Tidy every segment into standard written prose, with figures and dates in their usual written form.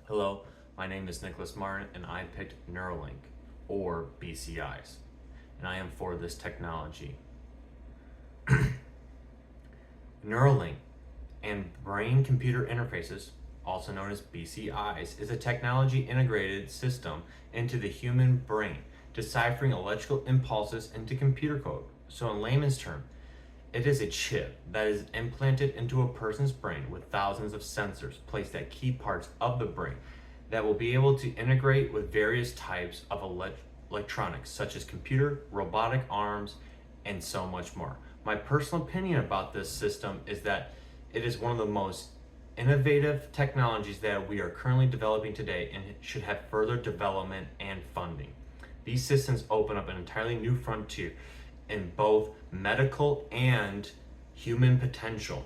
Hello, my name is Nicholas Martin and I picked Neuralink, or BCIs, and I am for this technology. Neuralink and brain-computer interfaces, also known as BCIs, is a technology integrated system into the human brain, deciphering electrical impulses into computer code. So in layman's terms, it is a chip that is implanted into a person's brain with thousands of sensors placed at key parts of the brain that will be able to integrate with various types of electronics, such as computer, robotic arms, and so much more. My personal opinion about this system is that it is one of the most innovative technologies that we are currently developing today and should have further development and funding. These systems open up an entirely new frontier in both medical and human potential.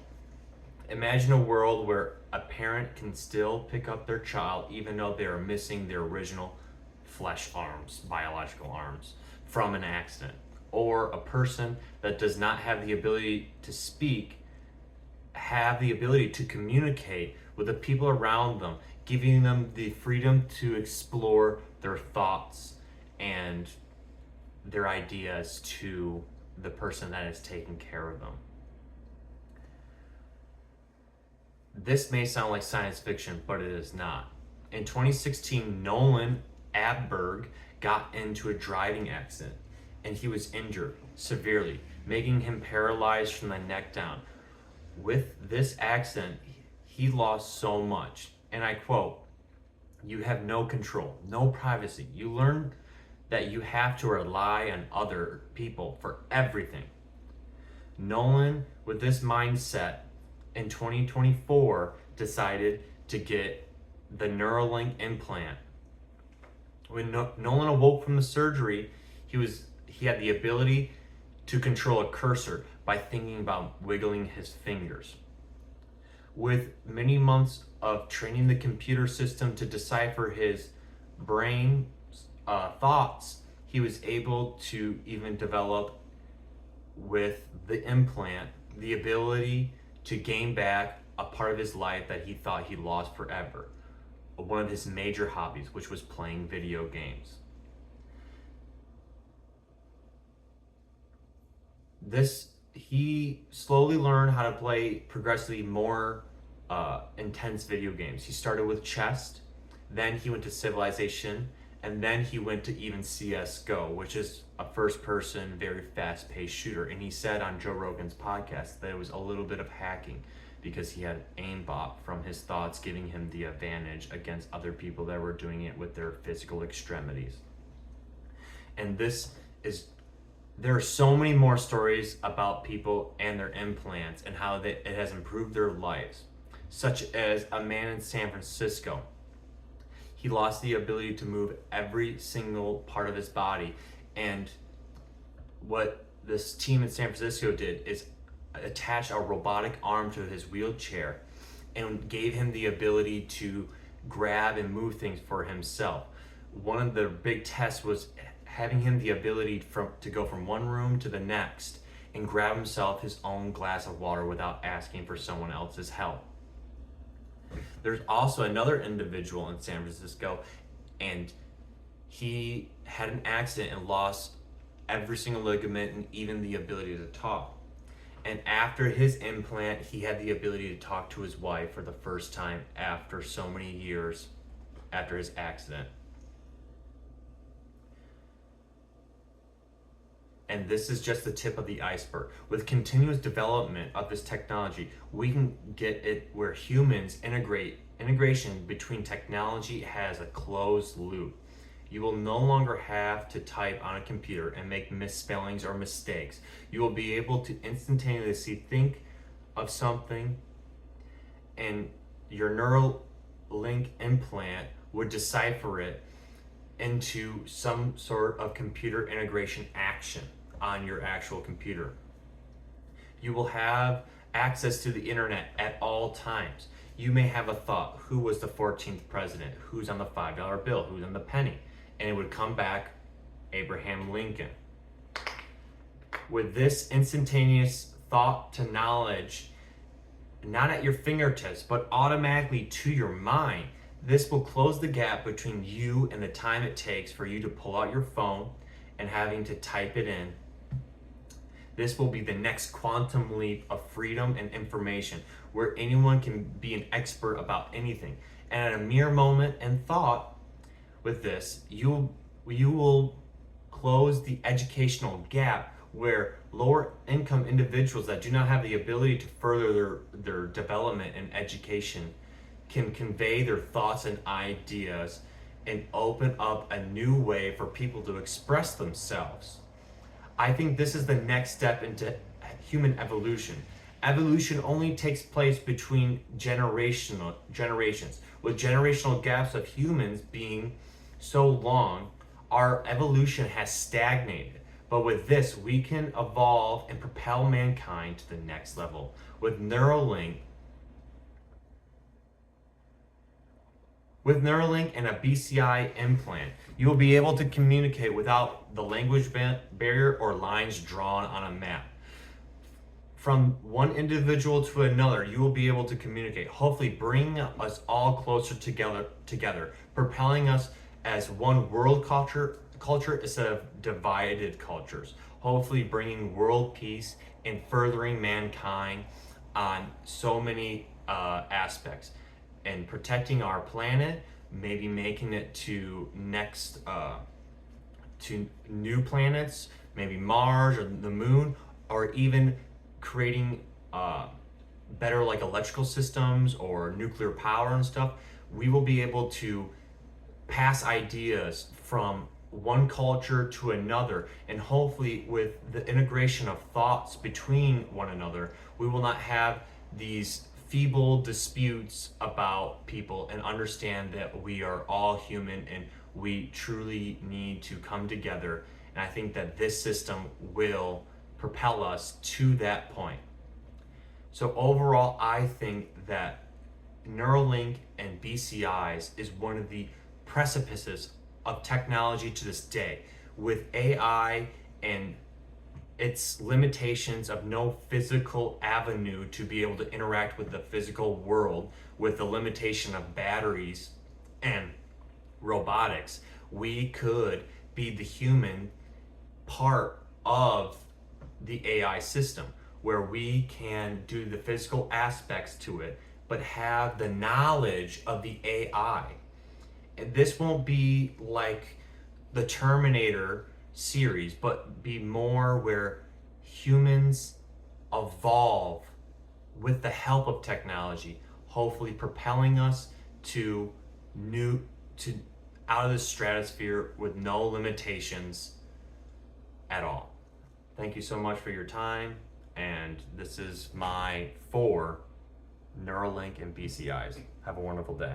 Imagine a world where a parent can still pick up their child even though they are missing their original flesh arms, biological arms, from an accident. Or a person that does not have the ability to speak have the ability to communicate with the people around them, giving them the freedom to explore their thoughts and their ideas to the person that is taking care of them. This may sound like science fiction, but it is not. In 2016, Nolan Abberg got into a driving accident and he was injured severely, making him paralyzed from the neck down. With this accident, he lost so much, and I quote, "You have no control, no privacy. You learn that you have to rely on other people for everything." Nolan, with this mindset, in 2024 decided to get the Neuralink implant. When Nolan awoke from the surgery, he had the ability to control a cursor by thinking about wiggling his fingers. With many months of training the computer system to decipher his brain thoughts, he was able to even develop, with the implant, the ability to gain back a part of his life that he thought he lost forever. One of his major hobbies, which was playing video games. He slowly learned how to play progressively more intense video games. He started with chess, then he went to Civilization, and then he went to even CSGO, which is a first-person, very fast-paced shooter. And he said on Joe Rogan's podcast that it was a little bit of hacking because he had aimbot from his thoughts, giving him the advantage against other people that were doing it with their physical extremities. And there are so many more stories about people and their implants and how it has improved their lives, such as a man in San Francisco. He lost the ability to move every single part of his body, and what this team in San Francisco did is attach a robotic arm to his wheelchair and gave him the ability to grab and move things for himself. One of the big tests was having him the ability to go from one room to the next and grab himself his own glass of water without asking for someone else's help. There's also another individual in San Francisco, and he had an accident and lost every single ligament and even the ability to talk. And after his implant, he had the ability to talk to his wife for the first time after so many years after his accident. And this is just the tip of the iceberg. With continuous development of this technology, we can get it where integration between technology has a closed loop. You will no longer have to type on a computer and make misspellings or mistakes. You will be able to instantaneously think of something, and your Neuralink implant would decipher it into some sort of computer integration action on your actual computer. You will have access to the internet at all times. You may have a thought, who was the 14th president? Who's on the $5 bill? Who's on the penny? And it would come back, Abraham Lincoln. With this instantaneous thought to knowledge, not at your fingertips, but automatically to your mind, This will close the gap between you and the time it takes for you to pull out your phone and having to type it in. This will be the next quantum leap of freedom and information, where anyone can be an expert about anything. And at a mere moment and thought with this, you will close the educational gap where lower income individuals that do not have the ability to further their development and education can convey their thoughts and ideas and open up a new way for people to express themselves. I think this is the next step into human evolution. Evolution only takes place between generations. With generational gaps of humans being so long, our evolution has stagnated. But with this, we can evolve and propel mankind to the next level. With Neuralink and a BCI implant, you will be able to communicate without the language barrier or lines drawn on a map. From one individual to another, you will be able to communicate, hopefully bringing us all closer together, propelling us as one world culture instead of divided cultures, hopefully bringing world peace and furthering mankind on so many aspects, and protecting our planet, maybe making it to new planets, maybe Mars or the moon, or even creating better like electrical systems or nuclear power and stuff. We will be able to pass ideas from one culture to another, and hopefully with the integration of thoughts between one another, we will not have these feeble disputes about people, and understand that we are all human and we truly need to come together. And I think that this system will propel us to that point. So overall, I think that Neuralink and BCIs is one of the precipices of technology to this day, with AI and its limitations of no physical avenue to be able to interact with the physical world, with the limitation of batteries and robotics. We could be the human part of the AI system, where we can do the physical aspects to it, but have the knowledge of the AI. And this won't be like the Terminator series, but be more where humans evolve with the help of technology, hopefully propelling us to out of the stratosphere with no limitations at all. Thank you so much for your time, and this is my 4 Neuralink and BCIs. Have a wonderful day.